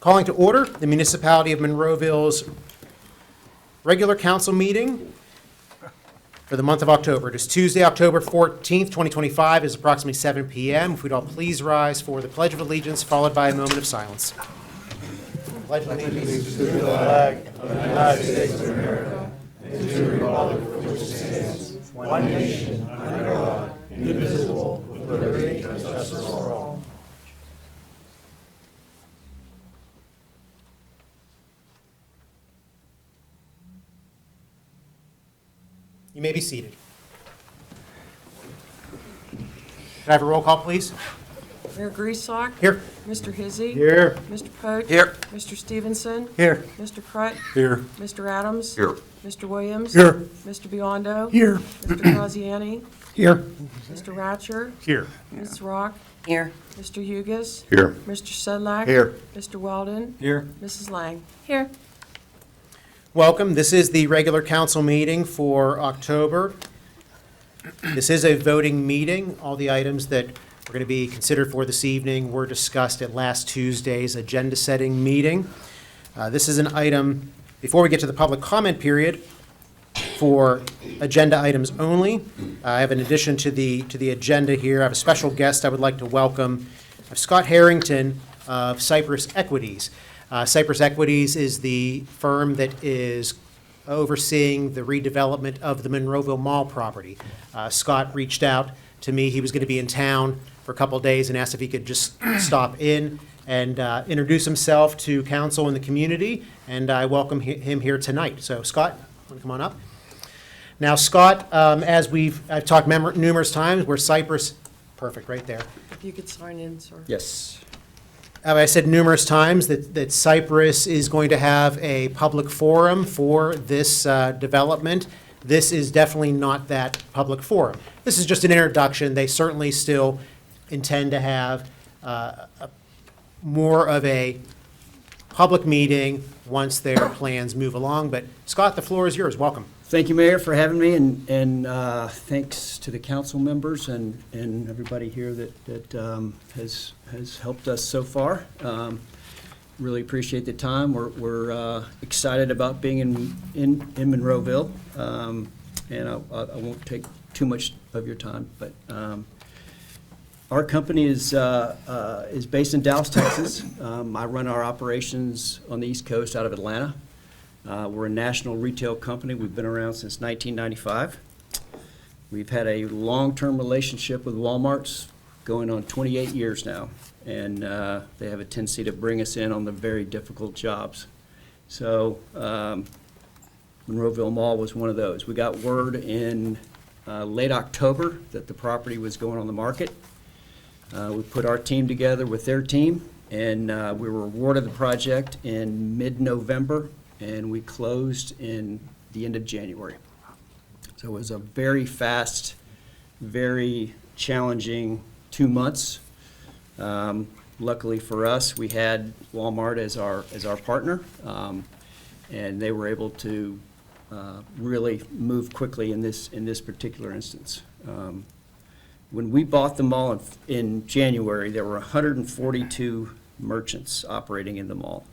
Calling to order the Municipality of Monroeville's regular council meeting for the month of October. It is Tuesday, October 14th, 2025. It is approximately 7 p.m. If we'd all please rise for the Pledge of Allegiance, followed by a moment of silence. Pledge of allegiance to the flag of the United States of America and to the republic for which it stands, one nation, under God, indivisible, with liberty and justice for all. You may be seated. Can I have a roll call, please? Mayor Grieslock? Here. Mr. Hizzy? Here. Mr. Poach? Here. Mr. Stevenson? Here. Mr. Pruitt? Here. Mr. Adams? Here. Mr. Williams? Here. Mr. Biondo? Here. Mr. Graziani? Here. Mr. Ratcher? Here. Ms. Rock? Here. Mr. Hugus? Here. Mr. Sedlak? Here. Mr. Weldon? Here. Mrs. Lang? Here. Welcome. This is the regular council meeting for October. This is a voting meeting. All the items that are going to be considered for this evening were discussed at last Tuesday's agenda-setting meeting. This is an item, before we get to the public comment period, for agenda items only. I have an addition to the agenda here. I have a special guest I would like to welcome. I have Scott Harrington of Cypress Equities. Cypress Equities is the firm that is overseeing the redevelopment of the Monroeville Mall property. Scott reached out to me. He was going to be in town for a couple of days and asked if he could just stop in and introduce himself to council and the community, and I welcome him here tonight. So Scott, want to come on up? Now Scott, as I've talked numerous times, we're Cypress, perfect, right there. If you could sign in, sir. Yes. I said numerous times that Cypress is going to have a public forum for this development. This is definitely not that public forum. This is just an introduction. They certainly still intend to have more of a public meeting once their plans move along. But Scott, the floor is yours. Welcome. Thank you, Mayor, for having me, and thanks to the council members and everybody here that has helped us so far. Really appreciate the time. We're excited about being in Monroeville, and I won't take too much of your time, but our company is based in Dallas, Texas. I run our operations on the East Coast out of Atlanta. We're a national retail company. We've been around since 1995. We've had a long-term relationship with Walmart's going on 28 years now, and they have a tendency to bring us in on the very difficult jobs. So Monroeville Mall was one of those. We got word in late October that the property was going on the market. We put our team together with their team, and we were awarded the project in mid-November, and we closed in the end of January. So it was a very fast, very challenging 2 months. Luckily for us, we had Walmart as our partner, and they were able to really move quickly in this particular instance. When we bought the mall in January, there were 142 merchants operating in the mall.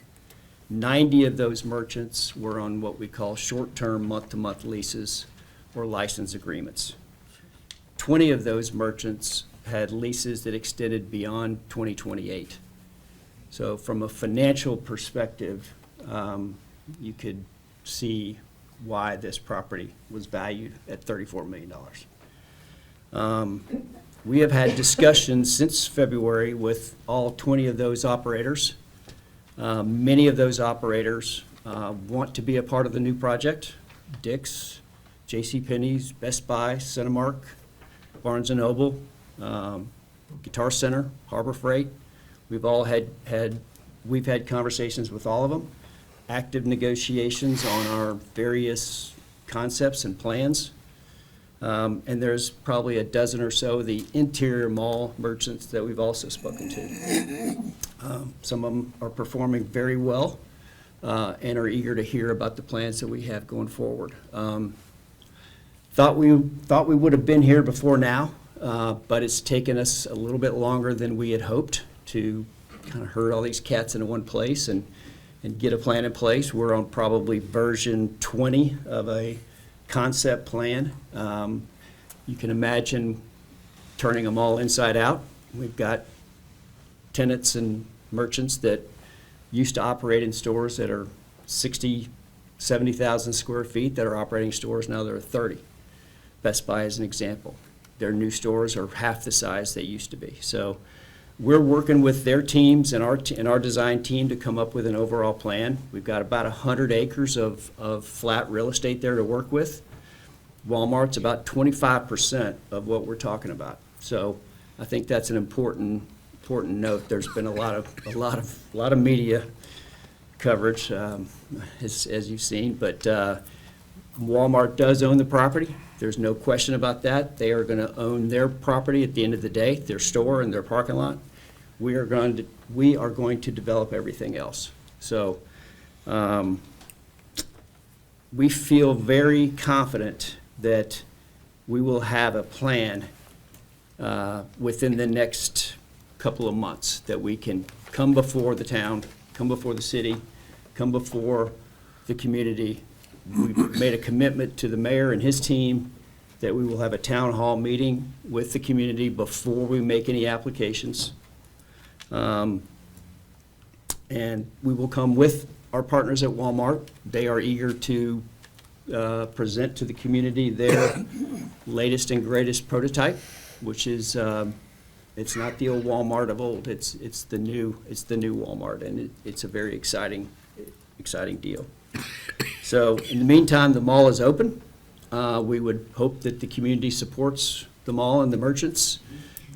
90 of those merchants were on what we call short-term month-to-month leases or license agreements. 20 of those merchants had leases that extended beyond 2028. So from a financial perspective, you could see why this property was valued at $34 million. We have had discussions since February with all 20 of those operators. Many of those operators want to be a part of the new project. Dick's, JCPenney's, Best Buy, Cinemark, Barnes & Noble, Guitar Center, Harbor Freight. We've had conversations with all of them, active negotiations on our various concepts and plans. And there's probably a dozen or so of the interior mall merchants that we've also spoken to. Some of them are performing very well and are eager to hear about the plans that we have going forward. Thought we would have been here before now, but it's taken us a little bit longer than we had hoped to kind of herd all these cats into one place and get a plan in place. We're on probably version 20 of a concept plan. You can imagine turning them all inside out. We've got tenants and merchants that used to operate in stores that are 60, 70,000 square feet that are operating stores now that are 30. Best Buy is an example. Their new stores are half the size they used to be. So we're working with their teams and our design team to come up with an overall plan. We've got about 100 acres of flat real estate there to work with. Walmart's about 25% of what we're talking about. So I think that's an important note. There's been a lot of media coverage, as you've seen, but Walmart does own the property. There's no question about that. They are going to own their property at the end of the day, their store and their parking lot. We are going to develop everything else. So we feel very confident that we will have a plan within the next couple of months that we can come before the town, come before the city, come before the community. We've made a commitment to the mayor and his team that we will have a town hall meeting with the community before we make any applications. And we will come with our partners at Walmart. They are eager to present to the community their latest and greatest prototype, which is it's not the old Walmart of old. It's the new Walmart, and it's a very exciting deal. So in the meantime, the mall is open. We would hope that the community supports the mall and the merchants.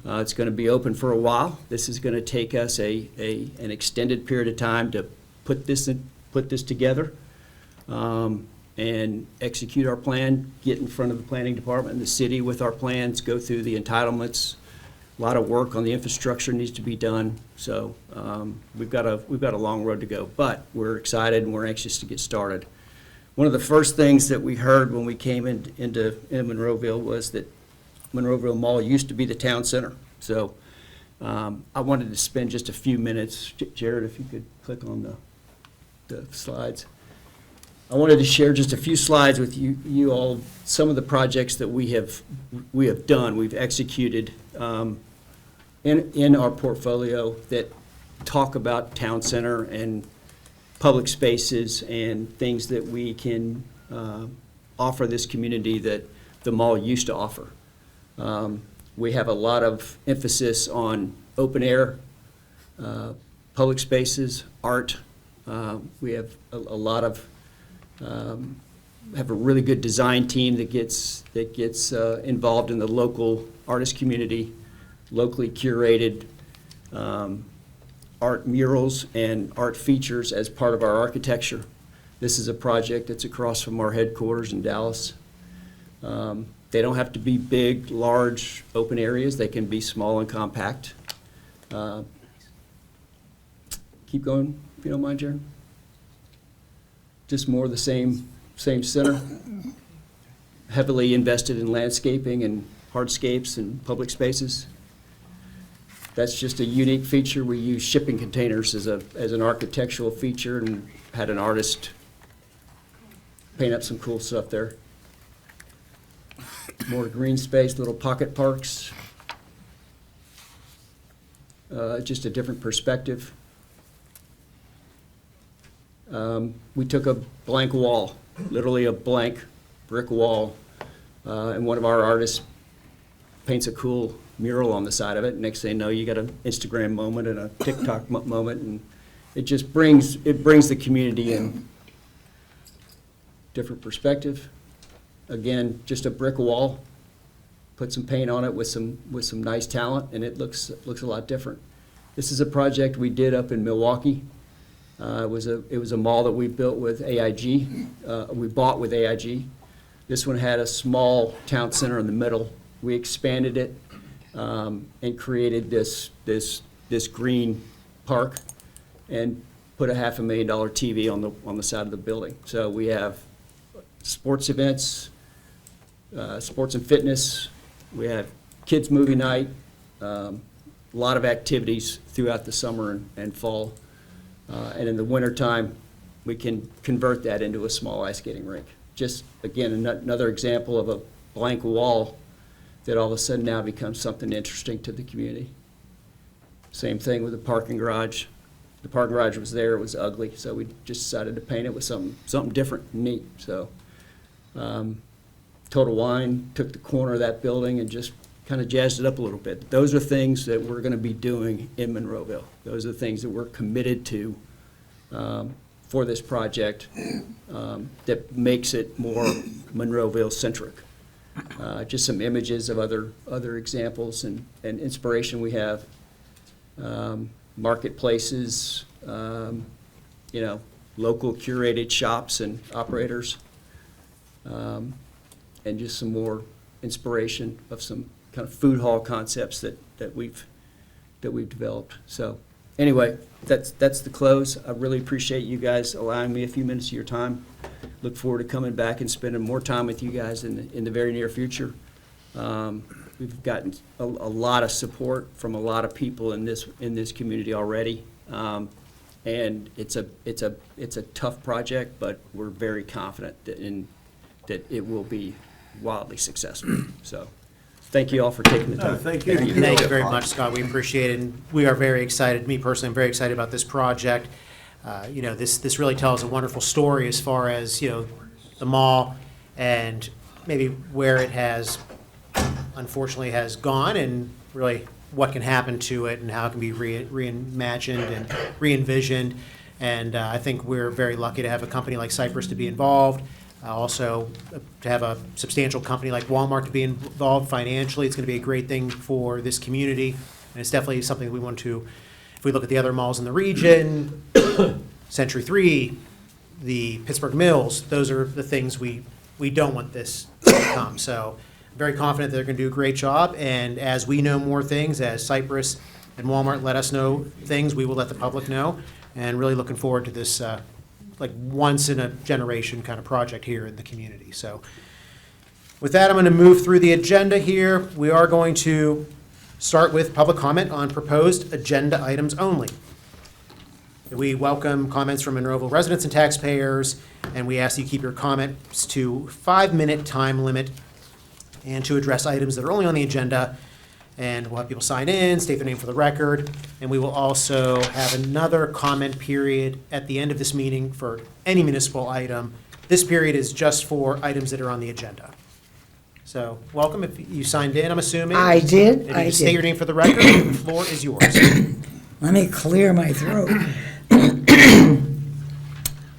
It's going to be open for a while. This is going to take us an extended period of time to put this together and execute our plan, get in front of the planning department and the city with our plans, go through the entitlements. A lot of work on the infrastructure needs to be done. So we've got a long road to go, but we're excited and we're anxious to get started. One of the first things that we heard when we came into Monroeville was that Monroeville Mall used to be the town center. So I wanted to spend just a few minutes. Jared, if you could click on the slides. I wanted to share just a few slides with you all, some of the projects that we have done, we've executed in our portfolio that talk about town center and public spaces and things that we can offer this community that the mall used to offer. We have a lot of emphasis on open air, public spaces, art. We have a lot of have a really good design team that gets involved in the local artist community, locally curated art murals and art features as part of our architecture. This is a project that's across from our headquarters in Dallas. They don't have to be big, large, open areas. They can be small and compact. Keep going, if you don't mind, Jared. Just more of the same center. Heavily invested in landscaping and hardscapes and public spaces. That's just a unique feature. We use shipping containers as an architectural feature and had an artist paint up some cool stuff there. More green space, little pocket parks. Just a different perspective. We took a blank wall, literally a blank brick wall, and one of our artists paints a cool mural on the side of it. Next thing you know, you got an Instagram moment and a TikTok moment, and it just brings the community in. Different perspective. Again, just a brick wall. Put some paint on it with some nice talent, and it looks a lot different. This is a project we did up in Milwaukee. It was a mall that we built with AIG. We bought with AIG. This one had a small town center in the middle. We expanded it and created this green park and put a $500,000 TV on the side of the building. So we have sports events, sports and fitness. We have kids movie night, lot of activities throughout the summer and fall. And in the wintertime, we can convert that into a small ice skating rink. Just, again, another example of a blank wall that all of a sudden now becomes something interesting to the community. Same thing with the parking garage. The parking garage was there, it was ugly, so we just decided to paint it with something different and neat. So Total Wine took the corner of that building and just kind of jazzed it up a little bit. Those are things that we're going to be doing in Monroeville. Those are the things that we're committed to for this project that makes it more Monroeville-centric. Just some images of other examples and inspiration we have. Marketplaces, local curated shops and operators, and just some more inspiration of some kind of food hall concepts that we've developed. So anyway, that's the close. I really appreciate you guys allowing me a few minutes of your time. Look forward to coming back and spending more time with you guys in the very near future. We've gotten a lot of support from a lot of people in this community already, and it's a tough project, but we're very confident that it will be wildly successful. So, thank you all for taking the time. Thank you. Thank you very much, Scott. We appreciate it, and we are very excited. Me personally, I'm very excited about this project. This really tells a wonderful story as far as the mall and maybe where it has unfortunately has gone, and really what can happen to it and how it can be reimagined and re-envisioned. And I think we're very lucky to have a company like Cypress to be involved. Also, to have a substantial company like Walmart to be involved financially. It's going to be a great thing for this community, and it's definitely something we want to, if we look at the other malls in the region, Century 3, the Pittsburgh Mills, those are the things we don't want this to become. So I'm very confident that they're going to do a great job, and as we know more things, as Cypress and Walmart let us know things, we will let the public know, and really looking forward to this like once in a generation kind of project here in the community. So with that, I'm going to move through the agenda here. We are going to start with public comment on proposed agenda items only. We welcome comments from Monroeville residents and taxpayers, and we ask you keep your comments to 5-minute time limit and to address items that are only on the agenda. And we'll have people sign in, state their name for the record, and we will also have another comment period at the end of this meeting for any municipal item. This period is just for items that are on the agenda. So, welcome, if you signed in, I'm assuming. I did, And I you did. state your name for the record, the floor is yours. Let me clear my throat.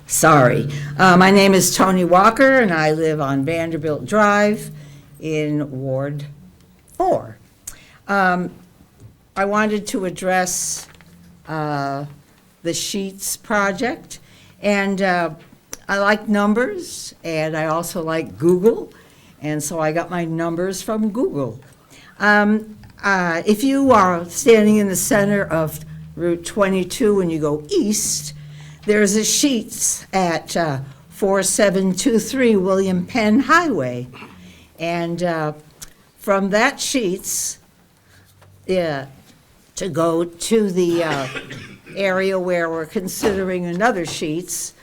Sorry. My name is Tony Walker, and I live on Vanderbilt Drive in Ward 4. I wanted to address the Sheets project, and I like numbers, and I also like Google, and so I got my numbers from Google. If you are standing in the center of Route 22 and you go east, there's a Sheets at 4723 William Penn Highway, and from that Sheets, to go to the area where we're considering another Sheets,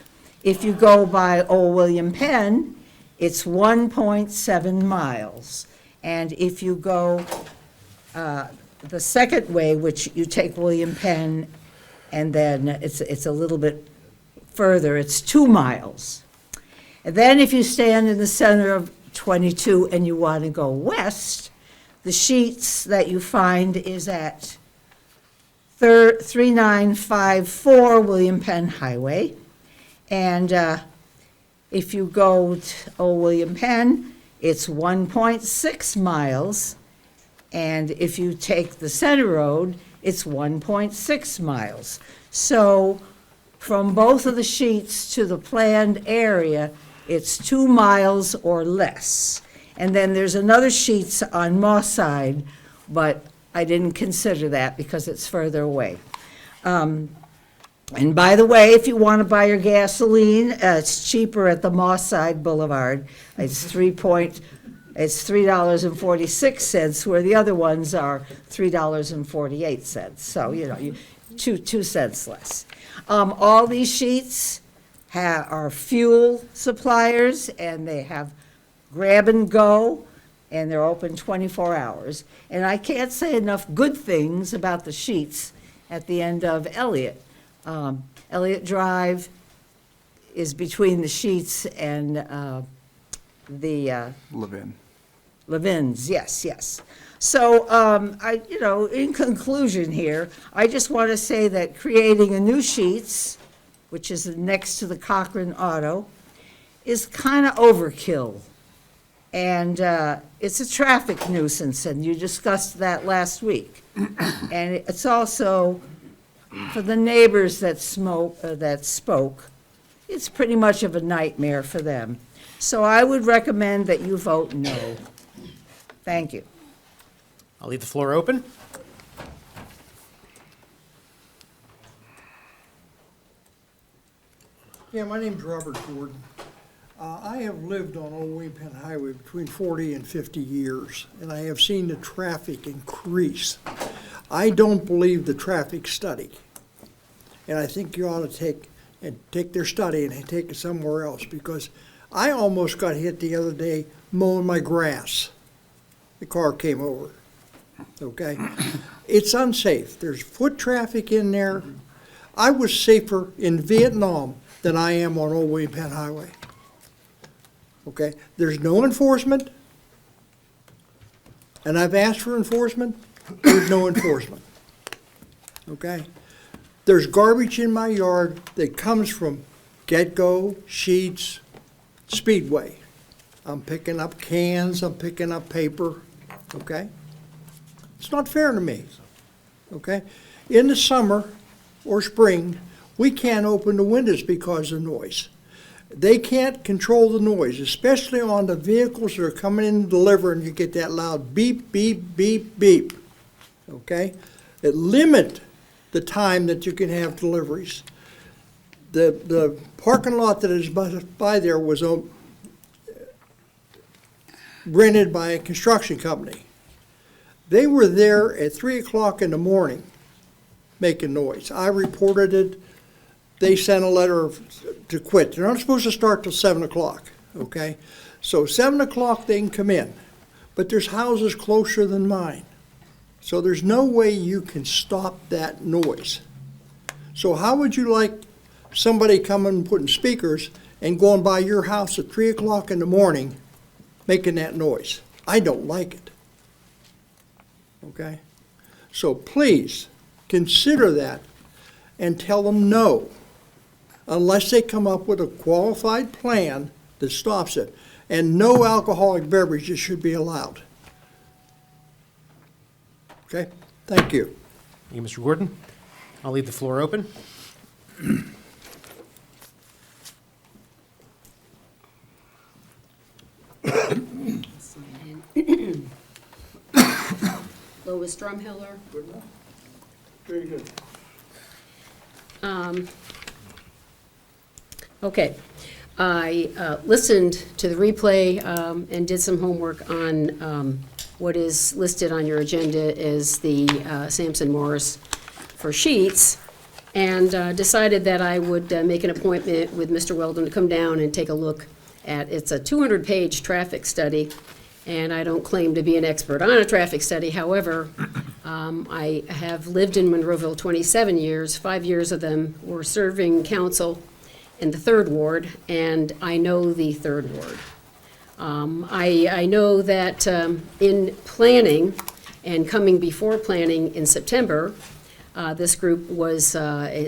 if you go by Old William Penn, it's 1.7 miles. And if you go the second way, which you take William Penn, and then it's a little bit further, it's 2 miles. And then if you stand in the center of 22 and you want to go west, the Sheets that you find is at 3954 William Penn Highway. And if you go to Old William Penn, it's 1.6 miles. And if you take the center road, it's 1.6 miles. So from both of the Sheets to the planned area, it's 2 miles or less. And then there's another Sheets on Moss Side, but I didn't consider that because it's further away. And by the way, if you want to buy your gasoline, it's cheaper at the Moss Side Boulevard. It's 3.2 It's $3.46, where the other ones are $3.48. So, you 2 cents less. All these sheets are fuel suppliers, and they have grab and go, and they're open 24 hours. And I can't say enough good things about the sheets at the end of Elliott. Elliott Drive is between the sheets and the Levin's, yes. So, in conclusion here, I just want to say that creating a new sheets, which is next to the Cochran Auto, is kind of overkill. And it's a traffic nuisance, and you discussed that last week. And it's also, for the neighbors that spoke, it's pretty much of a nightmare for them. So I would recommend that you vote no. Thank you. I'll leave the floor open. Yeah, my name's Robert Gordon. I have lived on Old William Penn Highway between 40 and 50 years, and I have seen the traffic increase. I don't believe the traffic study, and I think you ought to take their study and take it somewhere else, because I almost got hit the other day mowing my grass. The car came over, okay? It's unsafe. There's foot traffic in there. I was safer in Vietnam than I am on Old William Penn Highway. Okay, there's no enforcement, and I've asked for enforcement, there's no enforcement. Okay? There's garbage in my yard that comes from Get-Go, Sheets, Speedway. I'm picking up cans, I'm picking up paper, okay? It's not fair to me, okay? In the summer or spring, we can't open the windows because of noise. They can't control the noise, especially on the vehicles that are coming in to deliver, and you get that loud beep, beep, beep, beep, okay? It limits the time that you can have deliveries. The parking lot that is by there was rented by a construction company. They were there at 3 o'clock in the morning making noise. I reported it. They sent a letter to quit. They're not supposed to start till 7 o'clock, okay? So 7 o'clock they can come in, but there's houses closer than mine. So there's no way you can stop that noise. So how would you like somebody coming and putting speakers and going by your house at 3 o'clock in the morning making that noise? I don't like it, okay? So please consider that and tell them no, unless they come up with a qualified plan that stops it. And no alcoholic beverages should be allowed. Okay, thank you. Thank you, Mr. Gordon. I'll leave the floor open. Lois Drumheller. Good enough? Very good. Okay. I listened to the replay and did some homework on what is listed on your agenda as the Sampson Morris for sheets, and decided that I would make an appointment with Mr. Weldon to come down and take a look at, it's a 200-page traffic study, and I don't claim to be an expert on a traffic study. However, I have lived in Monroeville 27 years. 5 years of them were serving council in the 3rd Ward, and I know the 3rd Ward. I know that in planning and coming before planning in September, this group was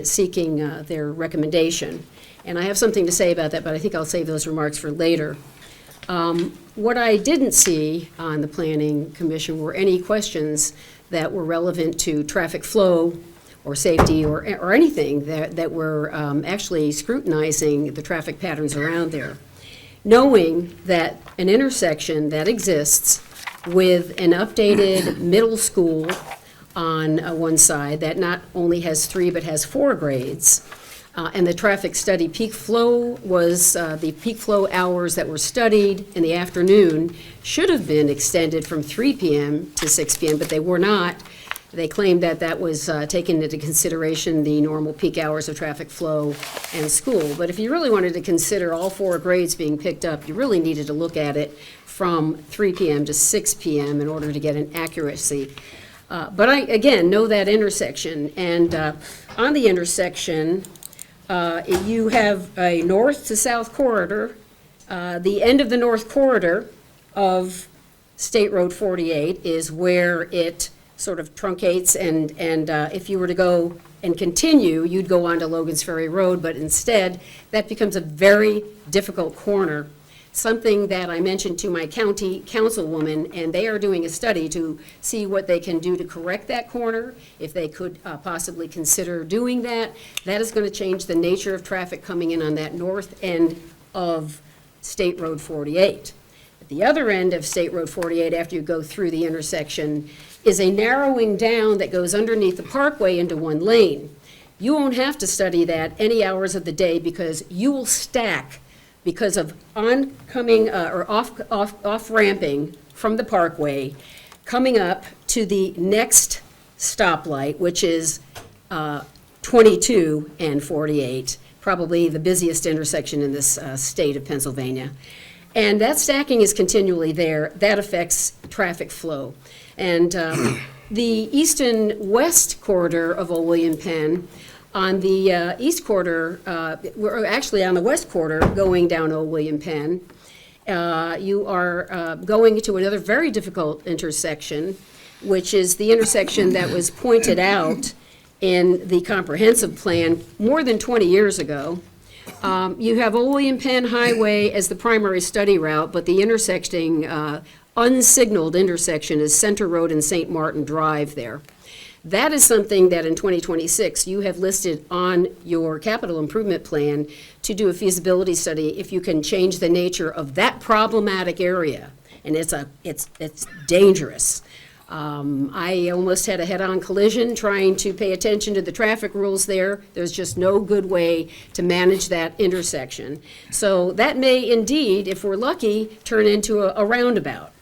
seeking their recommendation. And I have something to say about that, but I think I'll save those remarks for later. What I didn't see on the Planning Commission were any questions that were relevant to traffic flow or safety or anything that were actually scrutinizing the traffic patterns around there. Knowing that an intersection that exists with an updated middle school on one side that not only has 3 but has 4 grades, And the traffic study peak flow was, the peak flow hours that were studied in the afternoon should have been extended from 3 PM to 6 PM, but they were not. They claimed that that was taking into consideration the normal peak hours of traffic flow and school. But if you really wanted to consider all 4 grades being picked up, you really needed to look at it from 3 PM to 6 PM in order to get an accuracy. But I, again, know that intersection, and on the intersection, you have a north to south corridor. The end of the north corridor of State Road 48 is where it sort of truncates, and if you were to go and continue, you'd go onto Logan's Ferry Road, but instead, that becomes a very difficult corner. Something that I mentioned to my county councilwoman, and they are doing a study to see what they can do to correct that corner, if they could possibly consider doing that. That is going to change the nature of traffic coming in on that north end of State Road 48. At the other end of State Road 48, after you go through the intersection, is a narrowing down that goes underneath the parkway into 1 lane. You won't have to study that any hours of the day because you will stack because of oncoming or off ramping from the parkway, coming up to the next stoplight, which is 22 and 48, probably the busiest intersection in this state of Pennsylvania. And that stacking is continually there. That affects traffic flow. And the east and west corridor of Old William Penn, on the east quarter, we're actually on the west quarter going down Old William Penn, you are going to another very difficult intersection, which is the intersection that was pointed out in the comprehensive plan more than 20 years ago. You have Old William Penn Highway as the primary study route, but the intersecting unsignaled intersection is Center Road and St. Martin Drive there. That is something that in 2026 you have listed on your capital improvement plan to do a feasibility study if you can change the nature of that problematic area. And it's dangerous. I almost had a head-on collision trying to pay attention to the traffic rules there. There's just no good way to manage that intersection. So that may indeed, if we're lucky, turn into a roundabout.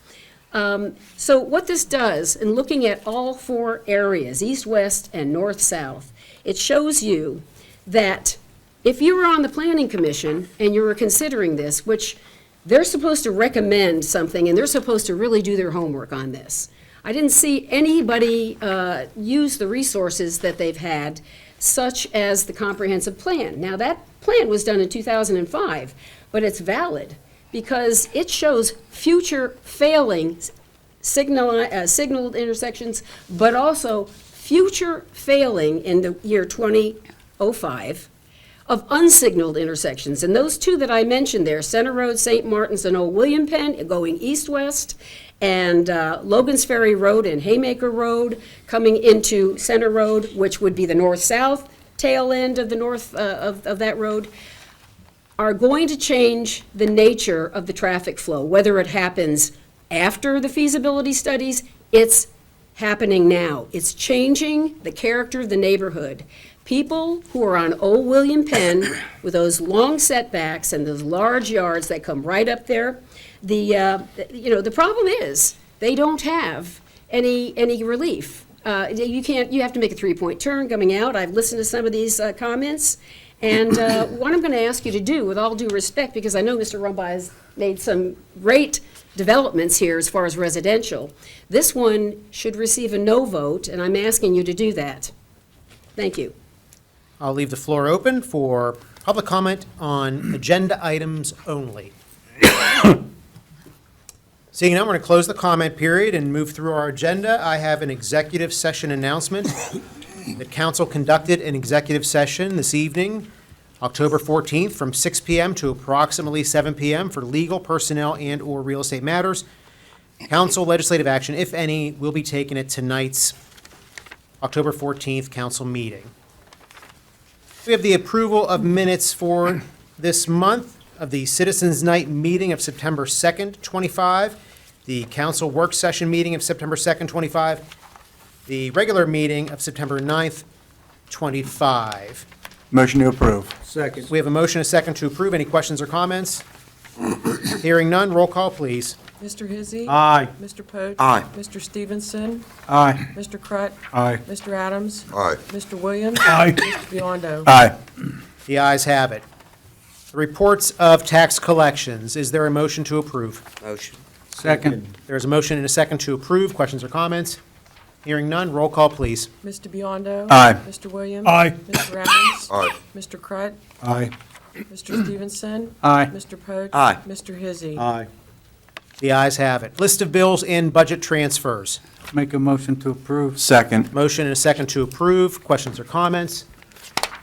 So what this does, in looking at all 4 areas, east, west, and north, south, it shows you that if you were on the Planning Commission and you were considering this, which they're supposed to recommend something and they're supposed to really do their homework on this. I didn't see anybody use the resources that they've had, such as the comprehensive plan. Now, that plan was done in 2005, but it's valid because it shows future failing signaled intersections, but also future failing in the year 2005 of unsignaled intersections. And those 2 that I mentioned there, Center Road, St. Martin's, and Old William Penn, going east-west, and Logan's Ferry Road and Haymaker Road coming into Center Road, which would be the north-south tail end of the north of that road, are going to change the nature of the traffic flow, whether it happens after the feasibility studies, it's happening now. It's changing the character of the neighborhood. People who are on Old William Penn with those long setbacks and those large yards that come right up there, the problem is they don't have any relief. You have to make a 3-point turn coming out. I've listened to some of these comments. And what I'm going to ask you to do, with all due respect, because I know Mr. Rumbaugh has made some great developments here as far as residential, this one should receive a no vote, and I'm asking you to do that. Thank you. I'll leave the floor open for public comment on agenda items only. Seeing none, we're going to close the comment period and move through our agenda. I have an executive session announcement. The council conducted an executive session this evening, October 14th, from 6 p.m. to approximately 7 p.m. for legal, personnel, and/or real estate matters. Council legislative action, if any, will be taken at tonight's October 14th council meeting. We have the approval of minutes for this month of the Citizens Night meeting of September 2nd, 25, the council work session meeting of September 2nd, 25, the regular meeting of September 9th, 25. Motion to approve. Second. We have a motion and a second to approve. Any questions or comments? Hearing none, roll call, please. Mr. Hizzy. Aye. Mr. Poach. Aye. Mr. Stevenson. Aye. Mr. Crut. Aye. Mr. Adams. Aye. Mr. Williams. Aye. Mr. Biondo. Aye. The ayes have it. The reports of tax collections. Is there a motion to approve? Motion. Second. There is a motion and a second to approve. Questions or comments? Hearing none, roll call, please. Mr. Biondo. Aye. Mr. Williams. Aye. Mr. Adams. Aye. Mr. Crut. Aye. Mr. Stevenson. Aye. Mr. Poach. Aye. Mr. Hizzy. Aye. The ayes have it. List of bills and budget transfers. Make a motion to approve. Second. Motion and a second to approve. Questions or comments?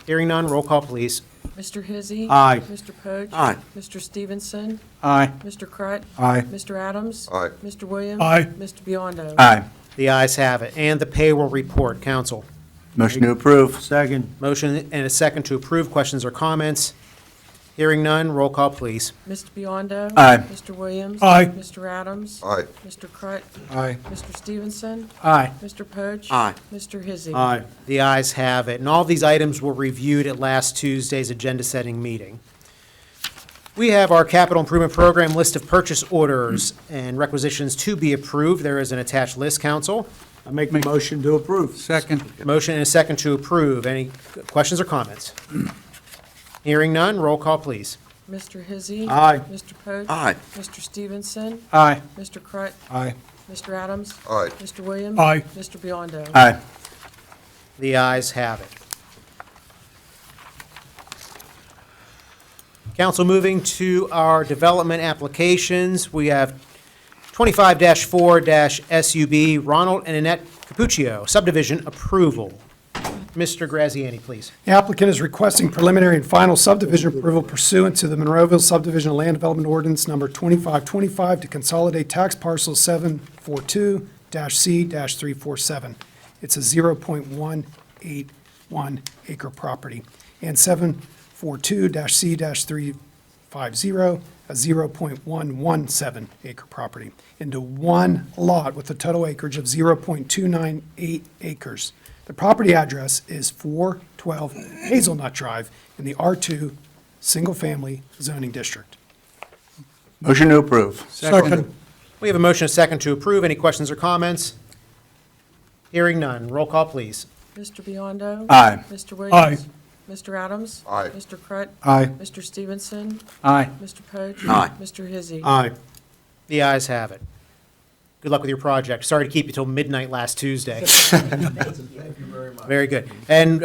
Hearing none, roll call, please. Mr. Hizzy. Aye. Mr. Poach. Aye. Mr. Stevenson. Aye. Mr. Crut. Aye. Mr. Adams. Aye. Mr. Williams. Aye. Mr. Biondo. Aye. The ayes have it. And the payroll report, council. Motion to approve. Second. Motion and a second to approve. Questions or comments? Hearing none, roll call, please. Mr. Biondo. Aye. Mr. Williams. Aye. Mr. Adams. Aye. Mr. Crut. Aye. Mr. Stevenson. Aye. Mr. Poach. Aye. Mr. Hizzy. Aye. The ayes have it. And all these items were reviewed at last Tuesday's agenda-setting meeting. We have our capital improvement program list of purchase orders and requisitions to be approved. There is an attached list, council. I make a motion to approve. Second. Motion and a second to approve. Any questions or comments? Hearing none, roll call, please. Mr. Hizzy. Aye. Mr. Poach. Aye. Mr. Stevenson. Aye. Mr. Crut. Aye. Mr. Adams. Aye. Mr. Williams. Aye. Mr. Biondo. Aye. The ayes have it. Council, moving to our development applications, we have 25-4-SUB, Ronald and Annette Capuccio, subdivision approval. Mr. Graziani, please. The applicant is requesting preliminary and final subdivision approval pursuant to the Monroeville Subdivision and Land Development Ordinance Number 2525 to consolidate tax parcel 742-C-347. It's a 0.181 acre property. And 742-C-350, a 0.117 acre property, into one lot with a total acreage of 0.298 acres. The property address is 412 Hazelnut Drive in the R2 Single Family Zoning District. Motion to approve. Second. We have a motion and a second to approve. Any questions or comments? Hearing none. Roll call, please. Mr. Biondo. Aye. Mr. Williams. Mr. Adams. Aye. Mr. Crut. Aye. Mr. Stevenson. Aye. Mr. Poach. Aye. Mr. Hizzy. Aye. The ayes have it. Good luck with your project. Sorry to keep you till midnight last Tuesday. Very good. And,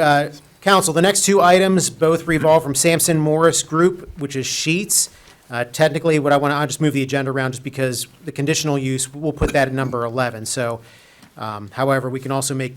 council, the next two items both revolve from Sampson Morris Group, which is Sheets. Technically, what I'll just move the agenda around just because the conditional use, we'll put that at number 11. So, however, we can also make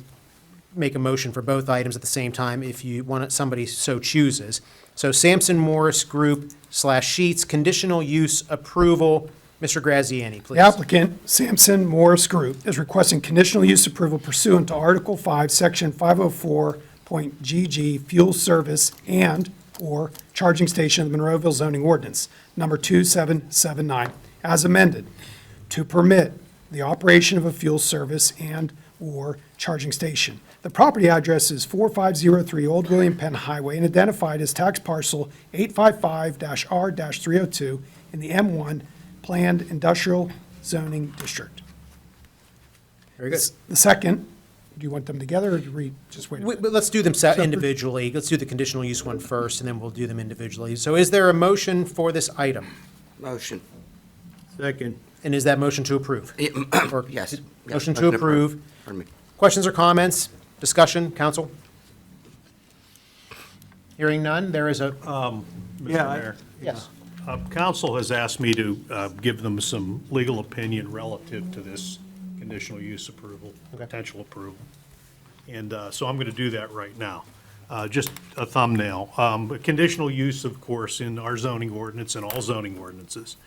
a motion for both items at the same time if you want it, somebody so chooses. So Sampson Morris Group / Sheets, conditional use approval. Mr. Graziani, please. The applicant, Sampson Morris Group, is requesting conditional use approval pursuant to Article 5, Section 504.GG, fuel service and/or charging station of the Monroeville zoning ordinance, number 2779, as amended, to permit the operation of a fuel service and/or charging station. The property address is 4503 Old William Penn Highway and identified as tax parcel 855-R-302 in the M1 Planned Industrial Zoning District. Very good. The second, do you want them together, or do we just wait? But let's do them individually. Let's do the conditional use one first, and then we'll do them individually. So is there a motion for this item? Motion. Second. And is that motion to approve? Or- Yes. Motion to approve. Pardon me. Questions or comments? Discussion, council? Hearing none, there is a, Mr. Yeah, Mayor, yes. council has asked me to give them some legal opinion relative to this conditional use approval, potential approval. And so I'm going to do that right now. Just a thumbnail. A conditional use, of course, in our zoning ordinance and all zoning ordinances,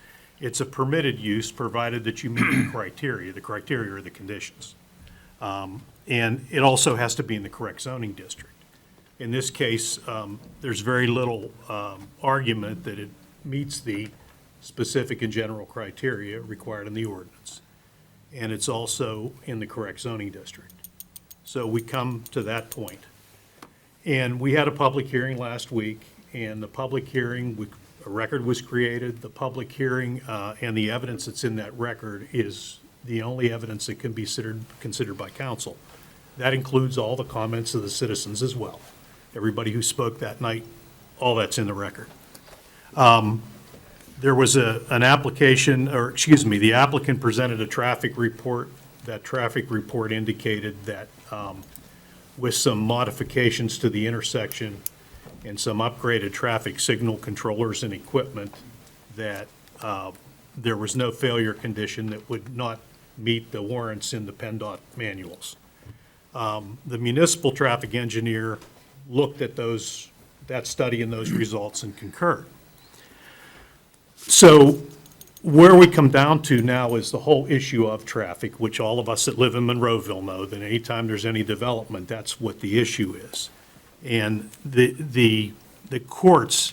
it's a permitted use provided that you meet the criteria. The criteria are the conditions. And it also has to be in the correct zoning district. In this case, there's very little argument that it meets the specific and general criteria required in the ordinance. And it's also in the correct zoning district. So we come to that point. And we had a public hearing last week, and the public hearing, a record was created. The public hearing and the evidence that's in that record is the only evidence that can be considered by council. That includes all the comments of the citizens as well. Everybody who spoke that night, all that's in the record. There was an application, or excuse me, the applicant presented a traffic report. That traffic report indicated that with some modifications to the intersection and some upgraded traffic signal controllers and equipment, that there was no failure condition that would not meet the warrants in the PennDOT manuals. The municipal traffic engineer looked at that study and those results and concurred. So where we come down to now is the whole issue of traffic, which all of us that live in Monroeville know that anytime there's any development, that's what the issue is. And the courts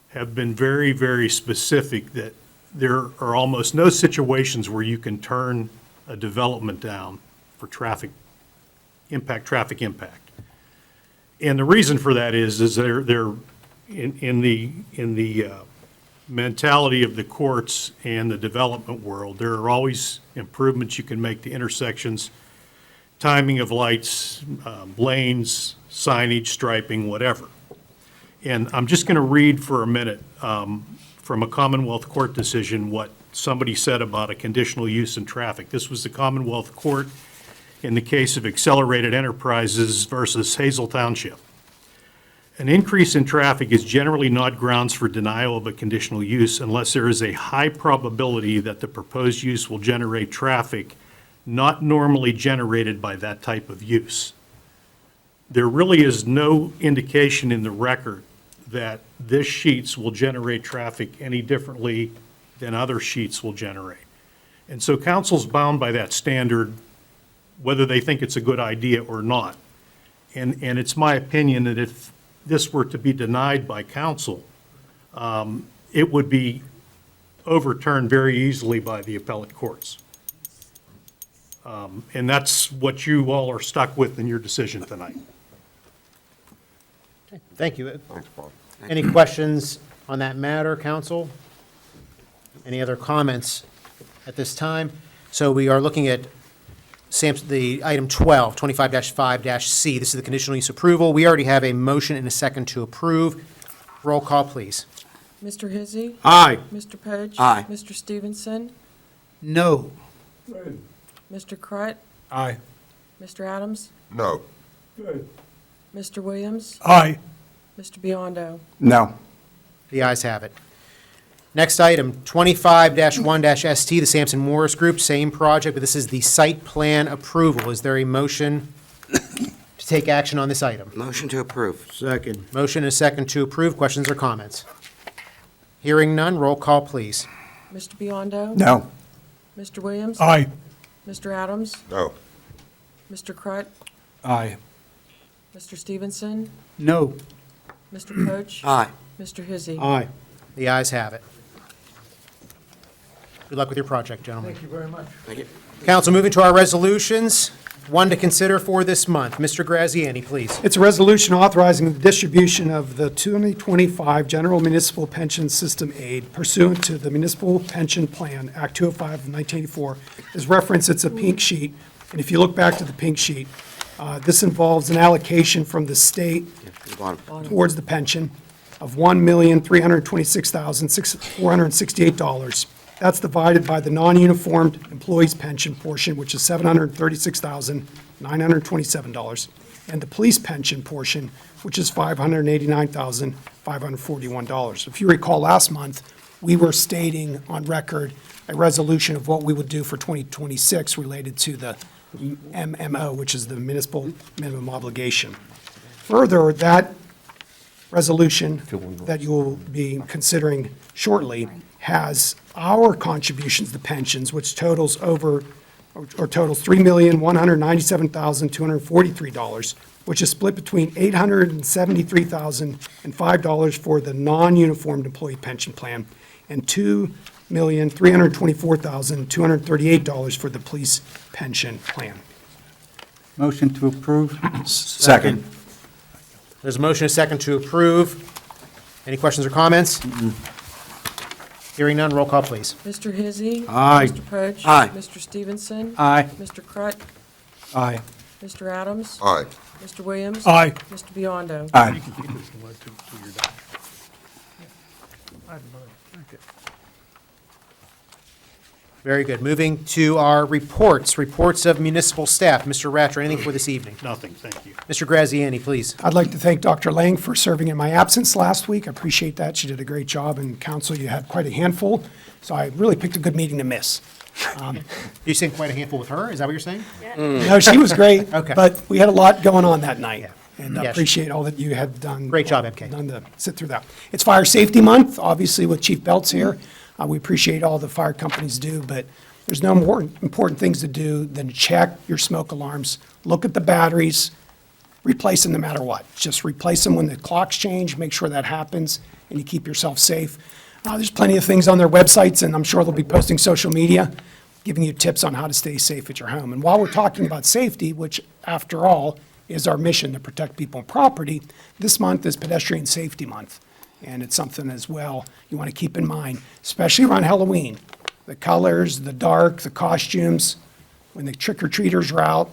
have been very, very specific that there are almost no situations where you can turn a development down for traffic impact. And the reason for that is they're in the mentality of the courts and the development world, there are always improvements you can make to intersections, timing of lights, lanes, signage, striping, whatever. And I'm just going to read for a minute from a Commonwealth Court decision what somebody said about a conditional use in traffic. This was the Commonwealth Court in the case of Accelerated Enterprises versus Hazel Township. An increase in traffic is generally not grounds for denial of a conditional use unless there is a high probability that the proposed use will generate traffic not normally generated by that type of use. There really is no indication in the record that this sheets will generate traffic any differently than other sheets will generate. And so council's bound by that standard, whether they think it's a good idea or not. And it's my opinion that if this were to be denied by council, it would be overturned very easily by the appellate courts. And that's what you all are stuck with in your decision tonight. Thank you. Thanks, Bob. Any questions on that matter, council? Any other comments at this time? So we are looking at the item 12, 25-5-C. This is the conditional use approval. We already have a motion and a second to approve. Roll call, please. Mr. Hizzy? Aye. Mr. Podge? Aye. Mr. Stevenson? No. Mr. Crut? Aye. Mr. Adams? No. Mr. Williams? Aye. Mr. Biondo? No. The ayes have it. Next item, 25-1-ST, the Sampson Morris Group, same project, but this is the site plan approval. Is there a motion to take action on this item? Motion to approve. Second. Motion and a second to approve. Questions or comments? Hearing none, roll call, please. Mr. Biondo? No. Mr. Williams? Aye. Mr. Adams? No. Mr. Crut? Aye. Mr. Stevenson? No. Mr. Podge? Aye. Mr. Hizzy? Aye. The ayes have it. Good luck with your project, gentlemen. Thank you very much. Thank you. Council, moving to our resolutions. One to consider for this month. Mr. Graziani, please. It's a resolution authorizing the distribution of the 2025 General Municipal Pension System aid pursuant to the Municipal Pension Plan, Act 205 of 1984. As referenced, it's a pink sheet, and if you look back to the pink sheet, this involves an allocation from the state To the bottom. towards the pension of $1,326,468. That's divided by the non-uniformed employees' pension portion, which is $736,927, and the police pension portion, which is $589,541. If you recall, last month, we were stating on record a resolution of what we would do for 2026 related to the MMO, which is the municipal minimum obligation. Further, that resolution that you will be considering shortly has our contributions to pensions, which totals $3,197,243, which is split between $873,005 for the non-uniformed employee pension plan and $2,324,238 for the police pension plan. Motion to approve. Second. There's a motion and a second to approve. Any questions or comments? Hearing none, roll call, please. Mr. Hizzy. Aye. Mr. Poach. Aye. Mr. Stevenson. Aye. Mr. Crut. Aye. Mr. Adams. Aye. Mr. Williams. Aye. Mr. Biondo. Aye. Very good. Moving to our reports. Reports of municipal staff. Mr. Ratcher, anything for this evening? Nothing, thank you. Mr. Graziani, please. I'd like to thank Dr. Lang for serving in my absence last week. I appreciate that. She did a great job, and council, you had quite a handful, so I really picked a good meeting to miss. You saying quite a handful with her? Is that what you're saying? No, she was great. Okay. But we had a lot going on that night, and I Yes. appreciate all that you had done. Great job, MK. Done to sit through that. It's Fire Safety Month, obviously with Chief Belts here. We appreciate all the fire companies do, but there's no more important things to do than to check your smoke alarms, look at the batteries, replace them no matter what. Just replace them when the clocks change, make sure that happens, and you keep yourself safe. There's plenty of things on their websites, and I'm sure they'll be posting social media, giving you tips on how to stay safe at your home. And while we're talking about safety, which after all is our mission to protect people and property, this month is Pedestrian Safety Month. And it's something as well you want to keep in mind, especially around Halloween. The colors, the dark, the costumes, when the trick-or-treaters are out.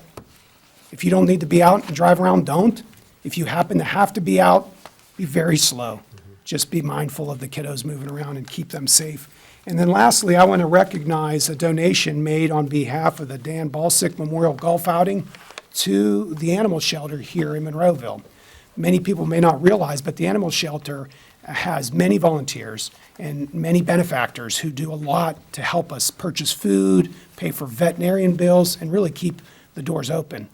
If you don't need to be out and drive around, don't. If you happen to have to be out, be very slow. Just be mindful of the kiddos moving around and keep them safe. And then lastly, I want to recognize a donation made on behalf of the Dan Balsick Memorial Golf Outing to the animal shelter here in Monroeville. Many people may not realize, but the animal shelter has many volunteers and many benefactors who do a lot to help us purchase food, pay for veterinarian bills, and really keep the doors open.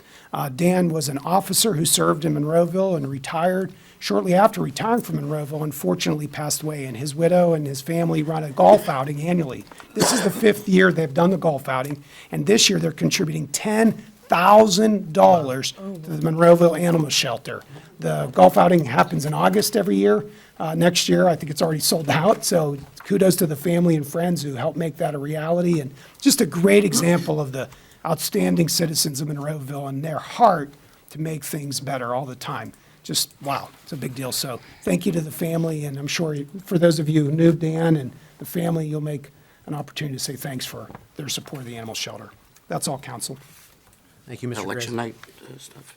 Dan was an officer who served in Monroeville and retired. Shortly after retiring from Monroeville, unfortunately passed away, and his widow and his family run a golf outing annually. This is the 5th year they've done the golf outing, and this year they're contributing $10,000 to the Monroeville Animal Shelter. The golf outing happens in August every year. Next year, I think it's already sold out, so kudos to the family and friends who helped make that a reality, and just a great example of the outstanding citizens of Monroeville and their heart to make things better all the time. Just, wow, it's a big deal. So thank you to the family, and I'm sure for those of you who knew Dan and the family, you'll make an opportunity to say thanks for their support of the animal shelter. That's all, council. Thank you, Mr. Election Graziani. night stuff.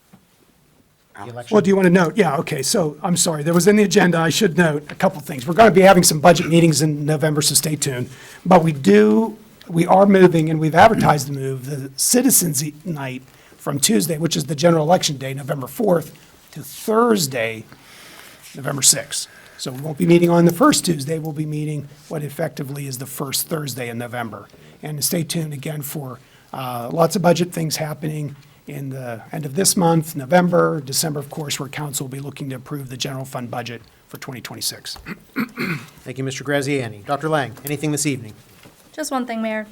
The election. Well, do you want to note? Yeah, okay, so, I'm sorry, there was in the agenda, I should note a couple things. We're going to be having some budget meetings in November, so stay tuned. But we are moving, and we've advertised the move, the Citizens Night from Tuesday, which is the general election day, November 4th, to Thursday, November 6th. So we won't be meeting on the first Tuesday, we'll be meeting what effectively is the first Thursday in November. And stay tuned again for lots of budget things happening in the end of this month, November, December, of course, where council will be looking to approve the general fund budget for 2026. Thank you, Mr. Graziani. Dr. Lang, anything this evening? Just one thing, Mayor.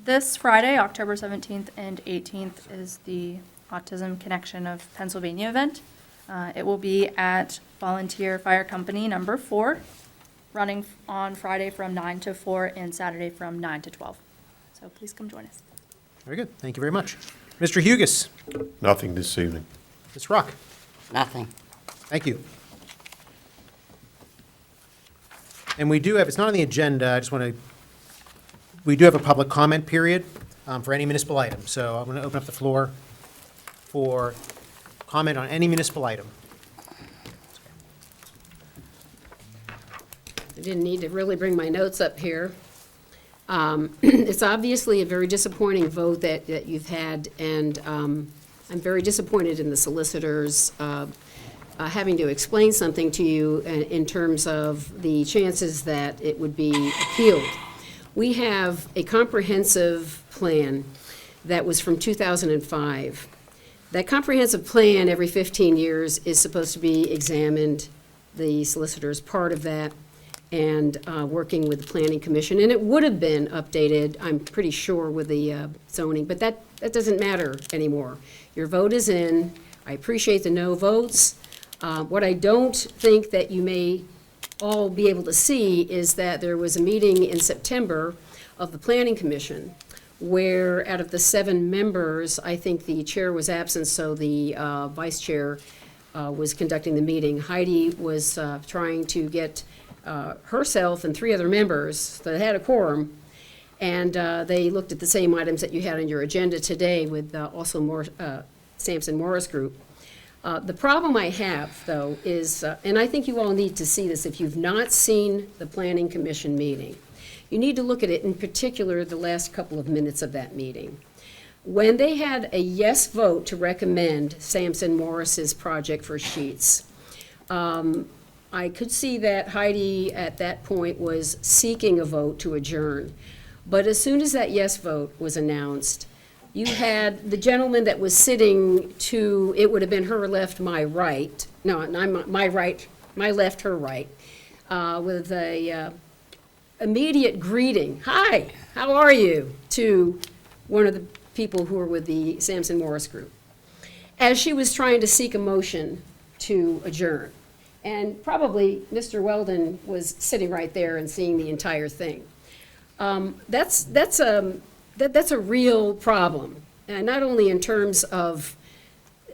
This Friday, October 17th and 18th, is the Autism Connection of Pennsylvania event. It will be at Volunteer Fire Company number 4, running on Friday from 9 to 4 and Saturday from 9 to 12. So please come join us. Very good. Thank you very much. Mr. Hugus. Nothing this evening. Ms. Rock. Nothing. Thank you. And we do have, it's not on the agenda, we do have a public comment period for any municipal item. So I'm going to open up the floor for comment on any municipal item. I didn't need to really bring my notes up here. It's obviously a very disappointing vote that you've had, and I'm very disappointed in the solicitors having to explain something to you in terms of the chances that it would be appealed. We have a comprehensive plan that was from 2005. That comprehensive plan, every 15 years, is supposed to be examined. The solicitor is part of that, and working with the Planning Commission. And it would have been updated, I'm pretty sure, with the zoning, but that doesn't matter anymore. Your vote is in. I appreciate the no votes. What I don't think that you may all be able to see is that there was a meeting in September of the Planning Commission where out of the 7 members, I think the chair was absent, so the vice chair was conducting the meeting. Heidi was trying to get herself and 3 other members that had a quorum, and they looked at the same items that you had on your agenda today with also more Sampson Morris Group. The problem I have, though, is, and I think you all need to see this, if you've not seen the Planning Commission meeting, you need to look at it, in particular, the last couple of minutes of that meeting. When they had a yes vote to recommend Sampson Morris's project for sheets, I could see that Heidi, at that point, was seeking a vote to adjourn. But as soon as that yes vote was announced, you had the gentleman that was sitting to, it would have been her left, my right, no, my right, my left, her right, with a immediate greeting, "Hi, how are you?" to one of the people who were with the Sampson Morris Group, as she was trying to seek a motion to adjourn. And probably Mr. Weldon was sitting right there and seeing the entire thing. That's a real problem, and not only in terms of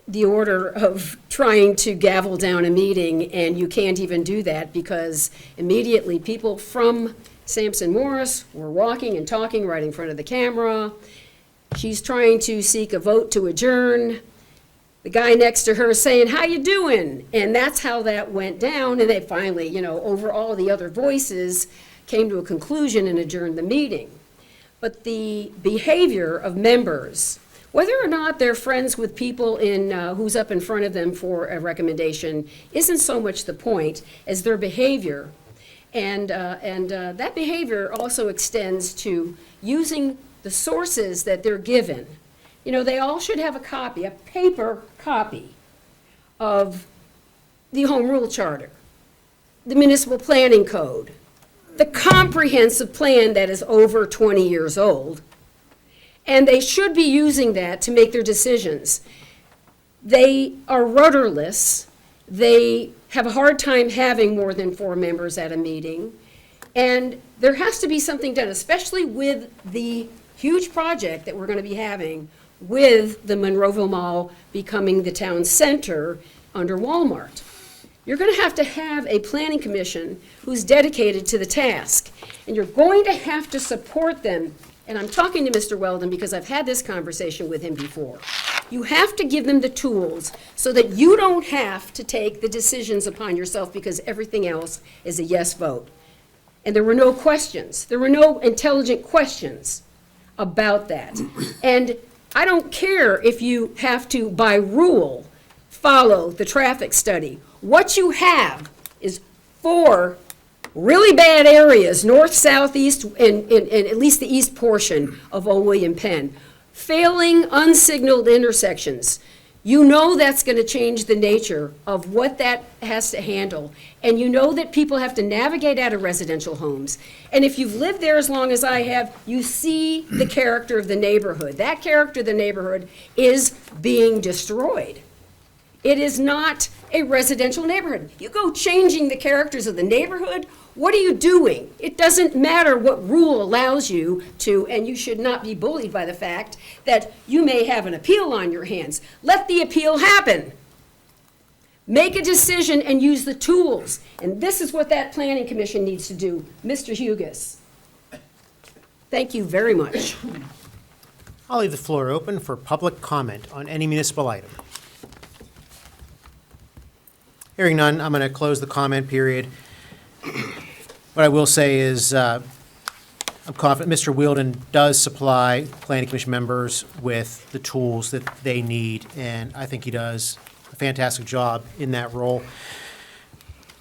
the order of trying to gavel down a meeting, and you can't even do that because immediately people from Sampson Morris were walking and talking right in front of the camera. She's trying to seek a vote to adjourn. The guy next to her saying, "How you doing?" And that's how that went down, and they finally, over all the other voices, came to a conclusion and adjourned the meeting. But the behavior of members, whether or not they're friends with people who's up in front of them for a recommendation, isn't so much the point as their behavior. And that behavior also extends to using the sources that they're given. They all should have a copy, a paper copy of the Home Rule Charter, the Municipal Planning Code, the comprehensive plan that is over 20 years old, and they should be using that to make their decisions. They are rudderless. They have a hard time having more than 4 members at a meeting, and there has to be something done, especially with the huge project that we're going to be having with the Monroeville Mall becoming the town center under Walmart. You're going to have a planning commission who's dedicated to the task, and you're going to have to support them. And I'm talking to Mr. Weldon because I've had this conversation with him before. You have to give them the tools so that you don't have to take the decisions upon yourself because everything else is a yes vote. And there were no questions. There were no intelligent questions about that. And I don't care if you have to, by rule, follow the traffic study. What you have is 4 really bad areas, north, south, east, and at least the east portion of Old William Penn, failing unsignaled intersections. You know that's going to change the nature of what that has to handle. And you know that people have to navigate out of residential homes. And if you've lived there as long as I have, you see the character of the neighborhood. That character of the neighborhood is being destroyed. It is not a residential neighborhood. You go changing the characters of the neighborhood, what are you doing? It doesn't matter what rule allows you to, and you should not be bullied by the fact that you may have an appeal on your hands. Let the appeal happen. Make a decision and use the tools. And this is what that planning commission needs to do. Mr. Hugus. Thank you very much. I'll leave the floor open for public comment on any municipal item. Hearing none, I'm going to close the comment period. What I will say is I'm confident Mr. Weldon does supply Planning Commission members with the tools that they need, and I think he does a fantastic job in that role.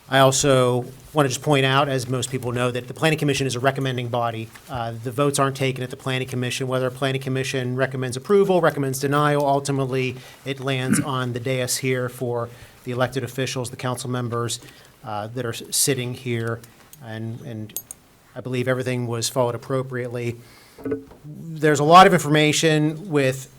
I also want to just point out, as most people know, that the Planning Commission is a recommending body. The votes aren't taken at the Planning Commission. Whether a Planning Commission recommends approval, recommends denial, ultimately it lands on the dais here for the elected officials, the council members that are sitting here, and I believe everything was followed appropriately. There's a lot of information with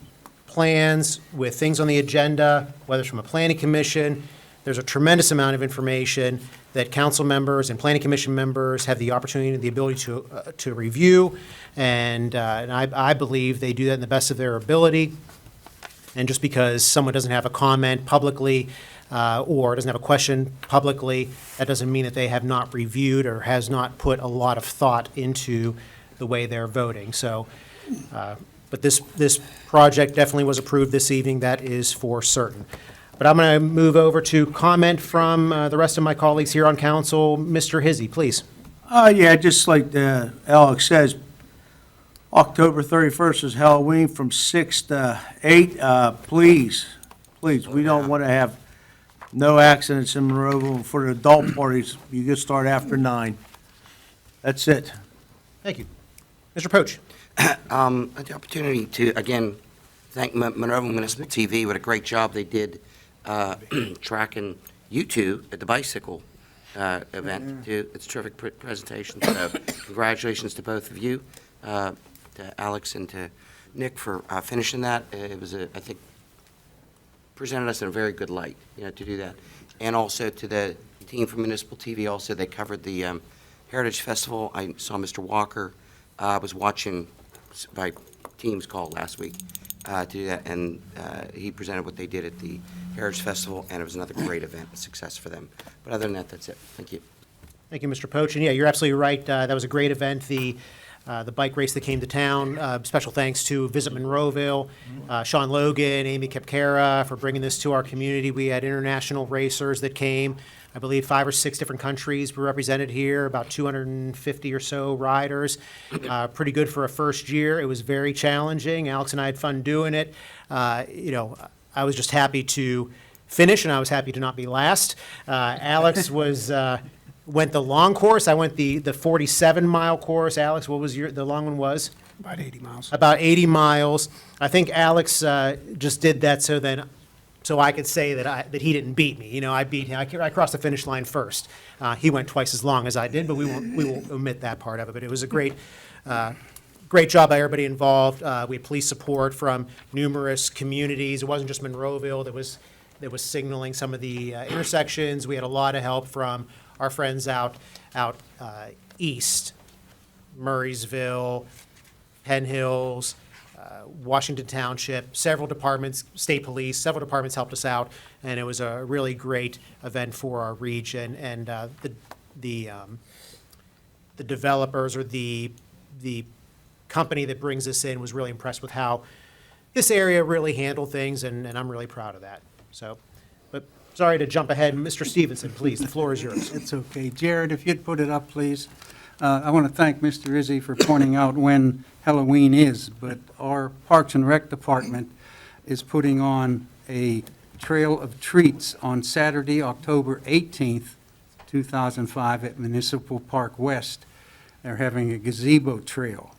plans, with things on the agenda, whether it's from a planning commission. There's a tremendous amount of information that council members and planning commission members have the opportunity and the ability to review, and I believe they do that in the best of their ability. And just because someone doesn't have a comment publicly or doesn't have a question publicly, that doesn't mean that they have not reviewed or has not put a lot of thought into the way they're voting. So, but this project definitely was approved this evening, that is for certain. But I'm going to move over to comment from the rest of my colleagues here on council. Mr. Hizzy, please. Yeah, just like Alex says, October 31st is Halloween from 6 to 8. Please, we don't want to have no accidents in Monroeville. For the adult parties, you can start after 9. That's it. Thank you. Mr. Poach. The opportunity to, again, thank Monroeville Municipal TV. What a great job they did tracking you two at the bicycle event. Too. It's a terrific presentation. So congratulations to both of you, to Alex and to Nick for finishing that. It was, I think, presented us in a very good light, to do that. And also to the team from Municipal TV. Also, they covered the Heritage Festival. I saw Mr. Walker. I was watching by Teams call last week to do that, and he presented what they did at the Heritage Festival, and it was another great event, a success for them. But other than that, that's it. Thank you. Thank you, Mr. Poach. And yeah, you're absolutely right. That was a great event. The bike race that came to town. Special thanks to Visit Monroeville, Sean Logan, Amy Kepkara for bringing this to our community. We had international racers that came. I believe 5 or 6 different countries were represented here, about 250 or so riders. Pretty good for a first year. It was very challenging. Alex and I had fun doing it. I was just happy to finish, and I was happy to not be last. Alex went the long course. I went the 47-mile course. Alex, what was the long one was? About 80 miles. About 80 miles. I think Alex just did that so I could say that he didn't beat me. I beat him. I crossed the finish line first. He went twice as long as I did, but we won't omit that part of it. But it was a great job by everybody involved. We had police support from numerous communities. It wasn't just Monroeville that was signaling some of the intersections. We had a lot of help from our friends out east, Murraysville, Penn Hills, Washington Township, several departments, state police, several departments helped us out, and it was a really great event for our region. And the developers or the company that brings us in was really impressed with how this area really handled things, and I'm really proud of that. So, but sorry to jump ahead. Mr. Stevenson, please, the floor is yours. It's okay. Jared, if you'd put it up, please. I want to thank Mr. Izzy for pointing out when Halloween is, but our Parks and Rec Department is putting on a Trail of Treats on Saturday, October 18th, 2005 at Municipal Park West. They're having a gazebo trail.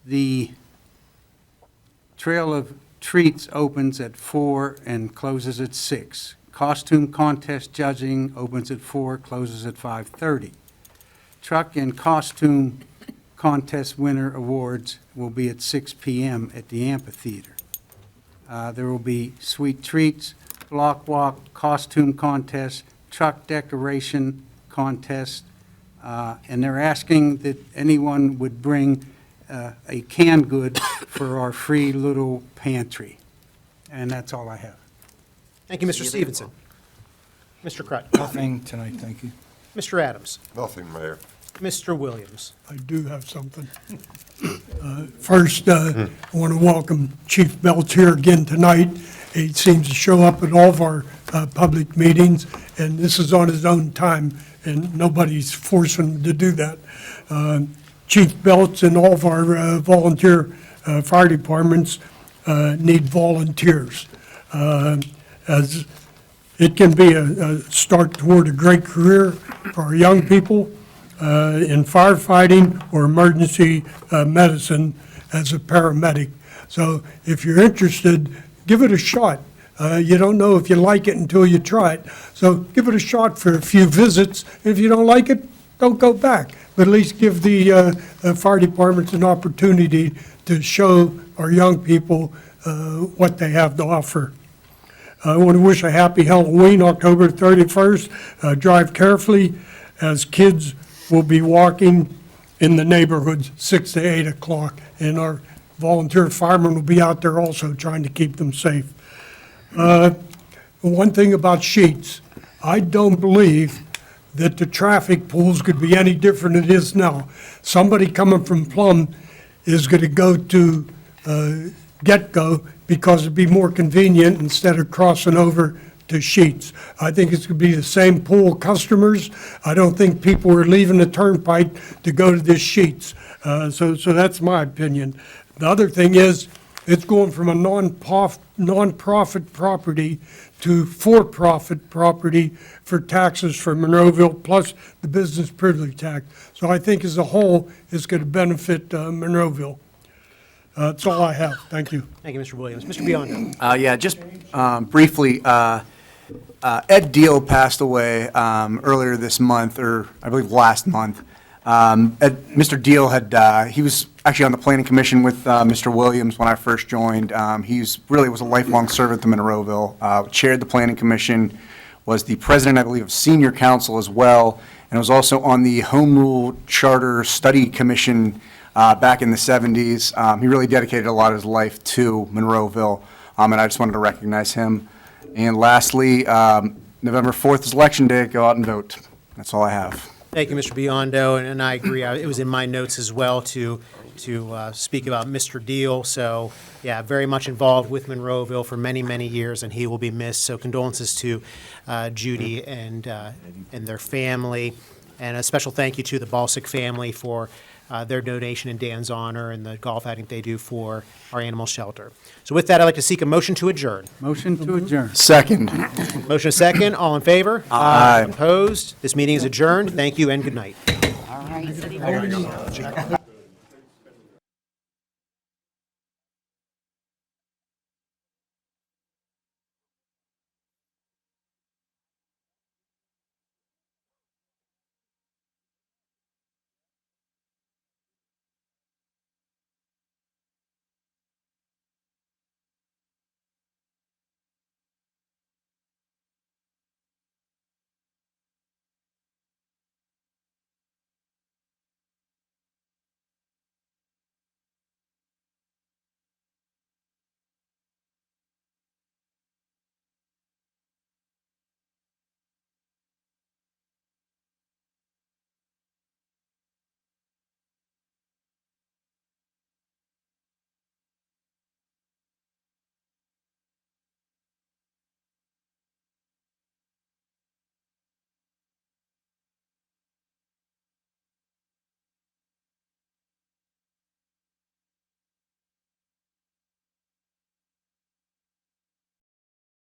The Trail of Treats opens at 4 and closes at 6. Costume contest judging opens at 4, closes at 5:30. Truck and costume contest winner awards will be at 6 p.m. at the amphitheater. There will be sweet treats, block walk, costume contest, truck decoration contest, and they're asking that anyone would bring a canned good for our free little pantry. And that's all I have. Thank you, Mr. Stevenson. Mr. Crut. Nothing tonight, thank you. Mr. Adams. Nothing, Mayor. Mr. Williams. I do have something. First, I want to welcome Chief Belts here again tonight. He seems to show up at all of our public meetings, and this is on his own time, and nobody's forcing him to do that. Chief Belts and all of our volunteer fire departments need volunteers. As it can be a start toward a great career for our young people in firefighting or emergency medicine as a paramedic. So if you're interested, give it a shot. You don't know if you like it until you try it. So give it a shot for a few visits. If you don't like it, don't go back. But at least give the fire departments an opportunity to show our young people what they have to offer. I want to wish a happy Halloween, October 31st. Drive carefully, as kids will be walking in the neighborhoods 6 to 8 o'clock, and our volunteer firemen will be out there also trying to keep them safe. one thing about Sheets, I don't believe that the traffic pools could be any different than it is now. Somebody coming from Plum is gonna go to Get-Go because it'd be more convenient instead of crossing over to Sheets. I think it's gonna be the same pool of customers. I don't think people are leaving the turnpike to go to this Sheets. So that's my opinion. The other thing is, it's going from a non-profit property to for-profit property for taxes for Monroeville, plus the business privilege tax. So I think as a whole, it's going to benefit Monroeville. That's all I have. Thank you. Thank you, Mr. Williams. Mr. Biondo. Yeah, just briefly, Ed Deal passed away earlier this month, or I believe last month. Mr. Deal he was actually on the planning commission with Mr. Williams when I first joined. He's really was a lifelong servant to Monroeville, chaired the planning commission, was the president, I believe, of senior council as well, and was also on the Home Rule Charter Study Commission back in the 70s. He really dedicated a lot of his life to Monroeville, and I just wanted to recognize him. And lastly, November 4th is Election Day. Go out and vote. That's all I have. Thank you, Mr. Biondo, and I agree. It was in my notes as well to speak about Mr. Deal. So, yeah, very much involved with Monroeville for many, many years, and he will be missed. So condolences to Judy and their family, and a special thank you to the Balsick family for their donation in Dan's honor and the golf outing they do for our animal shelter. So with that, I'd like to seek a motion to adjourn. Motion to adjourn. Second. Motion is second. All in favor? Aye. Opposed? This meeting is adjourned. Thank you and good night. All right.